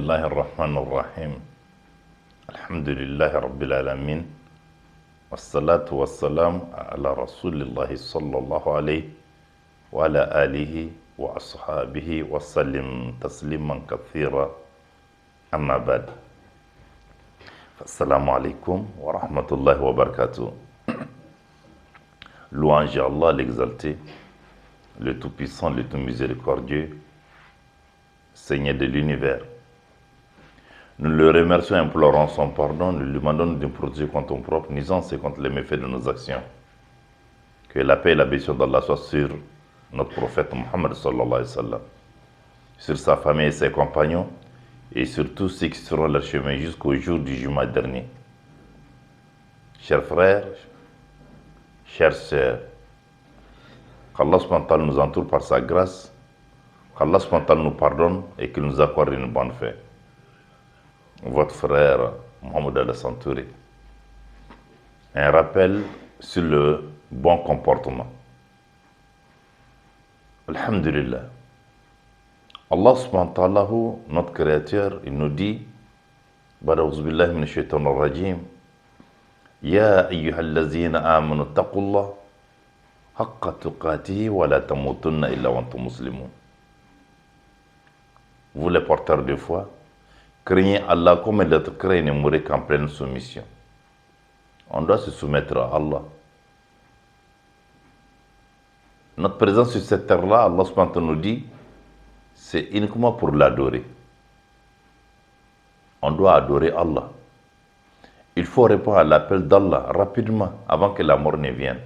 الله الرحمن الرحيم الحمد لله رب العالمين والصلاة والسلام على رسول الله صلى الله عليه وعلى آله وأصحابه وسلم تسليما كثيرا أما بعد السلام عليكم ورحمة الله وبركاته. Louange à Allah l'exalté, le Tout-Puissant, le Tout-Miséricordieux, Seigneur de l'univers. Nous le remercions et implorons son pardon, nous lui demandons de nous protéger contre nos propres nuisances et contre les méfaits de nos actions. Que la paix et la bénédiction d'Allah soient sur notre prophète Mohammed sallallahu alayhi wa sallam, sur sa famille et ses compagnons, et sur tous ceux qui seront leur chemin jusqu'au jour du jugement dernier. Chers frères, chères sœurs, qu'Allah subhanahu wa ta'ala nous entoure par sa grâce, qu'Allah subhanahu wa ta'ala nous pardonne et qu'il nous accorde une bonne fin. Votre frère Mohamed Alassane Touré. Un rappel sur le bon comportement. Alhamdulillah. Allah subhanahu wa ta'ala, notre créateur, il nous dit, Ba'udhu billahi minash shaitanir rajim, Ya ayyuhallazina amanu taqullah haqqa tuqatihi wa la tamutunna illa wa antum muslimun. Vous les porteurs de foi, craignez Allah comme il est créé et ne mourrez qu'en pleine soumission. On doit se soumettre à Allah. Notre présence sur cette terre-là, Allah subhanahu wa ta'ala nous dit, c'est uniquement pour l'adorer. On doit adorer Allah. Il faut répondre à l'appel d'Allah rapidement avant que la mort ne vienne.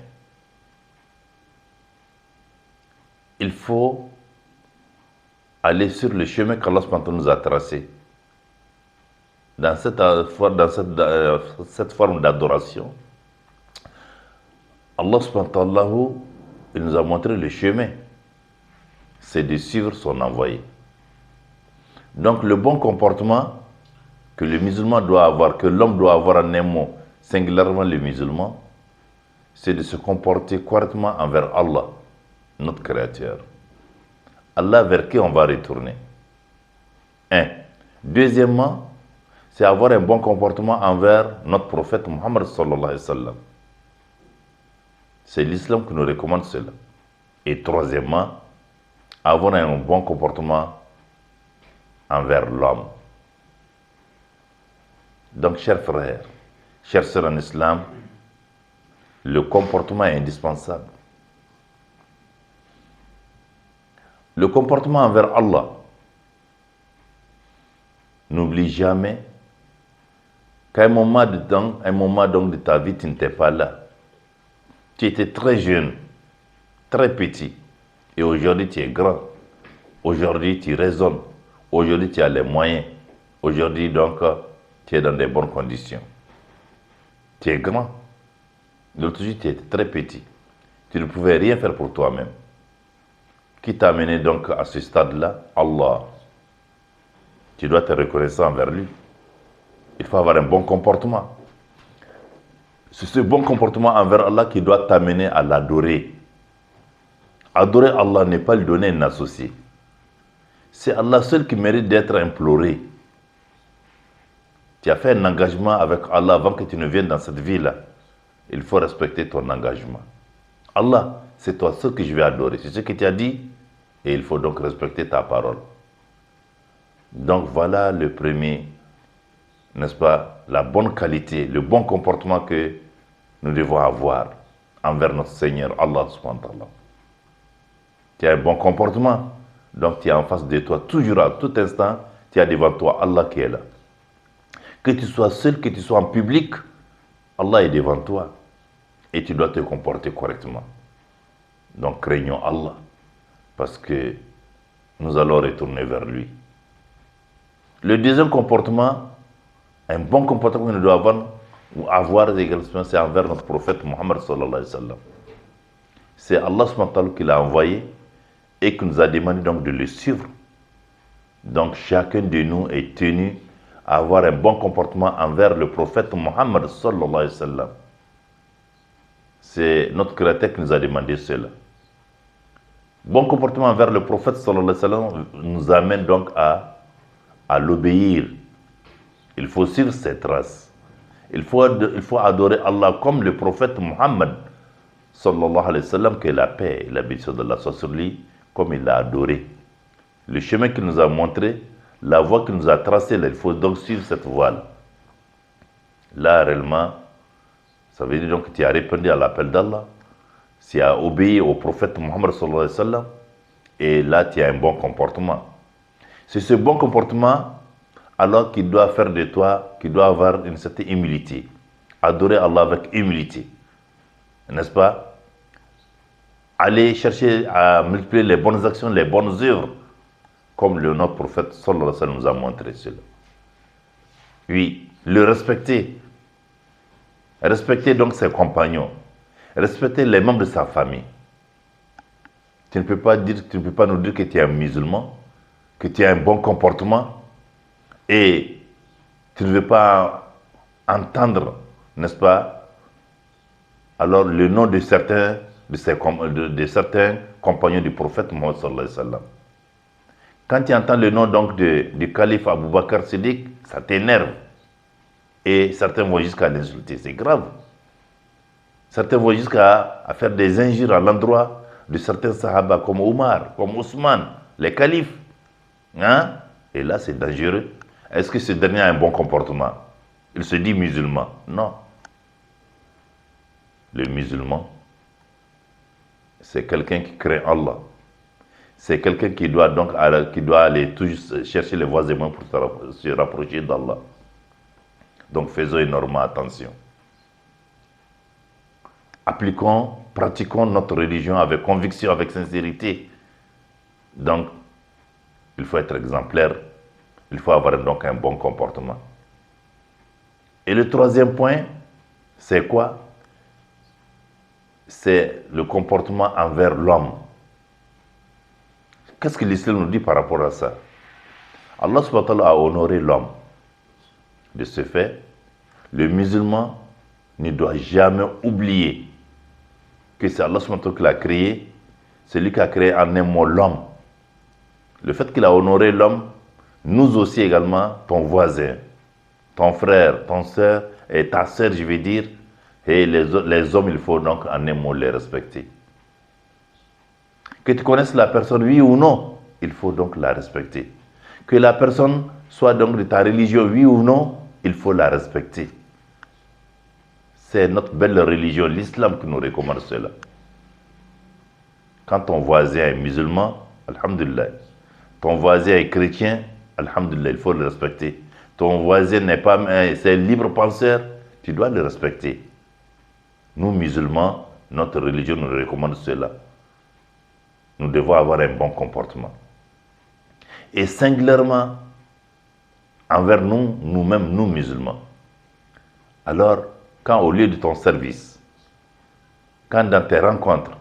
Il faut aller sur le chemin qu'Allah nous a tracé. Dans cette forme d'adoration, Allah il nous a montré le chemin. C'est de suivre son envoyé. Donc le bon comportement que le musulman doit avoir, que l'homme doit avoir en un mot, singulièrement le musulman, c'est de se comporter correctement envers Allah, notre Créateur. Allah vers qui on va retourner. Un. Deuxièmement, c'est avoir un bon comportement envers notre prophète Mohammed sallallahu alayhi wa sallam. C'est l'islam qui nous recommande cela. Et troisièmement, avoir un bon comportement envers l'homme. Donc, chers frères, chers sœurs en islam, le comportement est indispensable. Le comportement envers Allah. N'oublie jamais qu'à un moment de ta vie, tu n'étais pas là. Tu étais très jeune, très petit. Et aujourd'hui, tu es grand. Aujourd'hui, tu raisonnes. Aujourd'hui, tu as les moyens. Aujourd'hui, donc, tu es dans de bonnes conditions. Tu es grand. L'autre jour, tu étais très petit. Tu ne pouvais rien faire pour toi-même. Qui t'a amené donc à ce stade-là? Allah. Tu dois être reconnaissant envers lui. Il faut avoir un bon comportement. C'est ce bon comportement envers Allah qui doit t'amener à l'adorer. Adorer Allah n'est pas lui donner un associé. C'est Allah seul qui mérite d'être imploré. Tu as fait un engagement avec Allah avant que tu ne viennes dans cette vie-là. Il faut respecter ton engagement. Allah, c'est toi seul que je vais adorer. C'est ce que tu as dit et il faut donc respecter ta parole. Donc voilà le premier, n'est-ce pas, la bonne qualité, le bon comportement que nous devons avoir envers notre Seigneur Allah subhanahu wa ta'ala. Tu as un bon comportement, donc tu es en face de toi, toujours à tout instant, tu as devant toi Allah qui est là. Que tu sois seul, que tu sois en public, Allah est devant toi et tu dois te comporter correctement. Donc craignons Allah parce que nous allons retourner vers lui. Le deuxième comportement, un bon comportement que nous devons avoir également, c'est envers notre prophète Mohammed sallallahu alayhi wa sallam. C'est Allah subhanahu wa ta'ala qui l'a envoyé et qui nous a demandé donc de le suivre. Donc chacun de nous est tenu à avoir un bon comportement envers le prophète Mohammed sallallahu alayhi wa sallam. C'est notre Créateur qui nous a demandé cela. Bon comportement envers le prophète sallallahu alayhi wa sallam nous amène donc à à l'obéir. Il faut suivre ses traces. Il faut adorer Allah comme le prophète Muhammad, sallallahu alayhi wa sallam, que la paix et la bénédiction d'Allah soit sur lui, comme il l'a adoré. Le chemin qu'il nous a montré, la voie qu'il nous a tracée, il faut donc suivre cette voie-là. Là, réellement, ça veut dire donc que tu as répondu à l'appel d'Allah, tu as obéi au prophète Muhammad sallallahu alayhi wa sallam, et là, tu as un bon comportement. C'est ce bon comportement, alors qu'il doit faire de toi, qu'il doit avoir une certaine humilité. Adorer Allah avec humilité. N'est-ce pas? Aller chercher à multiplier les bonnes actions, les bonnes œuvres, comme notre prophète sallallahu alayhi wa sallam nous a montré cela. Oui, le respecter. Respecter donc ses compagnons. Respecter les membres de sa famille. Tu ne peux pas nous dire que tu es un musulman, que tu as un bon comportement, et tu ne veux pas entendre, n'est-ce pas, alors le nom de certains compagnons du prophète Mohammed sallallahu alayhi wa sallam. Quand tu entends le nom donc du calife Abu Bakr Siddiq, ça t'énerve. Et certains vont jusqu'à l'insulter, c'est grave. Certains vont jusqu'à faire des injures à l'endroit de certains sahaba comme Omar, comme Ousmane, les califes. Hein? Et là, c'est dangereux. Est-ce que ce dernier a un bon comportement? Il se dit musulman. Non. Le musulman, c'est quelqu'un qui craint Allah. C'est quelqu'un qui doit donc aller toujours chercher les voies et moyens pour se rapprocher d'Allah. Donc faisons énormément attention. Appliquons, pratiquons notre religion avec conviction, avec sincérité. Donc, il faut être exemplaire. Il faut avoir donc un bon comportement. Et le troisième point, c'est quoi? C'est le comportement envers l'homme. Qu'est-ce que l'islam nous dit par rapport à ça? Allah subhanahu wa ta'ala a honoré l'homme. De ce fait, le musulman ne doit jamais oublier que c'est Allah subhanahu wa ta'ala qui l'a créé, c'est lui qui a créé en un mot l'homme. Le fait qu'il a honoré l'homme, nous aussi également, ton voisin, ton frère, ton soeur, et ta soeur, je vais dire, et les hommes, il faut donc en un mot les respecter. Que tu connaisses la personne, oui ou non, il faut donc la respecter. Que la personne soit donc de ta religion, oui ou non, il faut la respecter. C'est notre belle religion, l'islam, qui nous recommande cela. Quand ton voisin est musulman, alhamdulillah. Ton voisin est chrétien, alhamdulillah, il faut le respecter. Ton voisin n'est pas, c'est libre penseur, tu dois le respecter. Nous, musulmans, notre religion nous recommande cela. Nous devons avoir un bon comportement. Et singulièrement, envers nous, nous-mêmes, nous musulmans. Alors, quand au lieu de ton service, quand dans tes rencontres,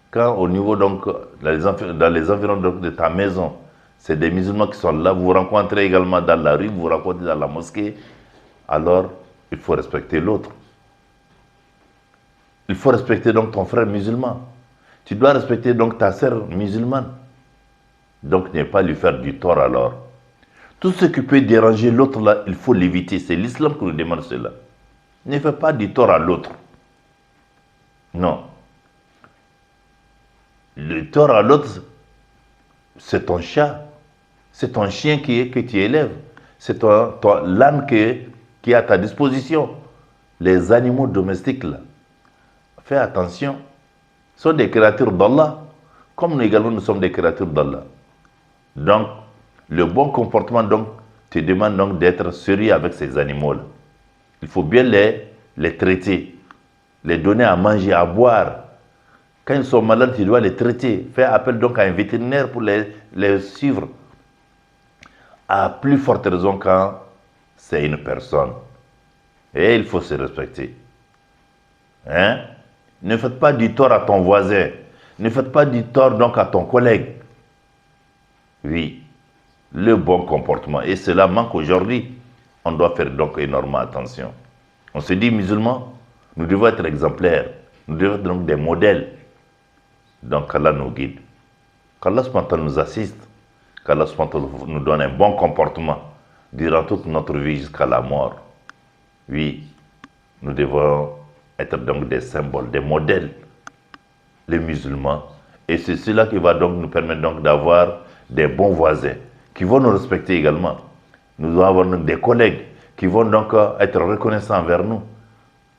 quand au niveau donc, dans les environs donc, de ta maison, c'est des musulmans qui sont là, vous vous rencontrez également dans la rue, vous vous rencontrez dans la mosquée, alors il faut respecter l'autre. Il faut respecter donc ton frère musulman. Tu dois respecter donc ta sœur musulmane. Donc ne pas lui faire du tort alors. Tout ce qui peut déranger l'autre là, il faut l'éviter. C'est l'islam qui nous demande cela. Ne fais pas du tort à l'autre. Non. Le tort à l'autre, c'est ton chat. C'est ton chien que tu élèves. C'est l'âne qui est à ta disposition. Les animaux domestiques là. Fais attention. Ce sont des créatures d'Allah. Comme nous également, nous sommes des créatures d'Allah. Donc, le bon comportement donc, te demande donc d'être sérieux avec ces animaux-là. Il faut bien les traiter, les donner à manger, à boire. Quand ils sont malades, tu dois les traiter. Fais appel donc à un vétérinaire pour les suivre. À plus forte raison quand c'est une personne. Et il faut se respecter. Hein? Ne faites pas du tort à ton voisin. Ne faites pas du tort donc à ton collègue. Oui, le bon comportement. Et cela manque aujourd'hui. On doit faire donc énormément attention. On se dit musulmans, nous devons être exemplaires. Nous devons être donc des modèles. Donc Allah nous guide. Qu'Allah nous assiste. qu'Allah subhanahu wa ta'ala nous donne un bon comportement durant toute notre vie jusqu'à la mort. Oui, nous devons être donc des symboles, des modèles, les musulmans. Et c'est cela qui va donc nous permettre donc d'avoir des bons voisins qui vont nous respecter également. Nous devons avoir donc des collègues qui vont donc être reconnaissants envers nous.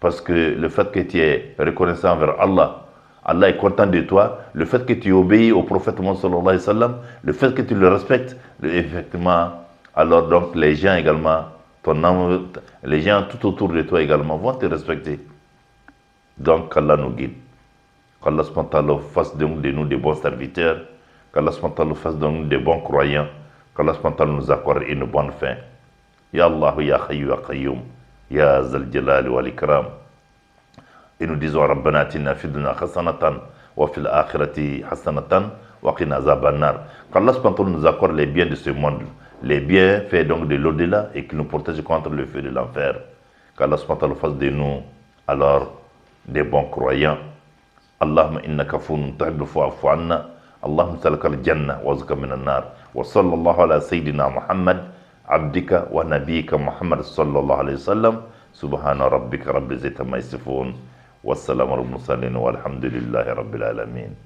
Parce que le fait que tu es reconnaissant envers Allah, Allah est content de toi. Le fait que tu obéis au prophète Mohammed sallallahu alayhi wa sallam, le fait que tu le respectes, effectivement, alors donc les gens également, les gens tout autour de toi également vont te respecter. Donc qu'Allah nous guide. Qu'Allah fasse de nous des bons serviteurs. Qu'Allah fasse de nous des bons croyants. Qu'Allah nous accorde une bonne fin. Ya Allah, Ya Hayyu, Ya Qayyum, Ya Zal Jalal wal Ikram. Et nous disons Rabbana atina fid dunya hasanatan wa fil akhirati hasanatan wa qina azaban nar. Qu'Allah nous accorde les biens de ce monde, les biens faits donc de l'au-delà et qu'il nous protège contre le feu de l'enfer. Qu'Allah fasse de nous alors des bons croyants. Allahumma innaka afuwwun tuhibbul afwa fa'fu anna. Allahumma salaka al-jannah wa zaka min an-nar. Wa sallallahu ala sayyidina Muhammad abdika wa nabiyyika Muhammad sallallahu alayhi wa sallam. Subhana rabbika rabbil izzati amma yasifun. Wassalamu ala al-mursalin walhamdulillahi rabbil alamin.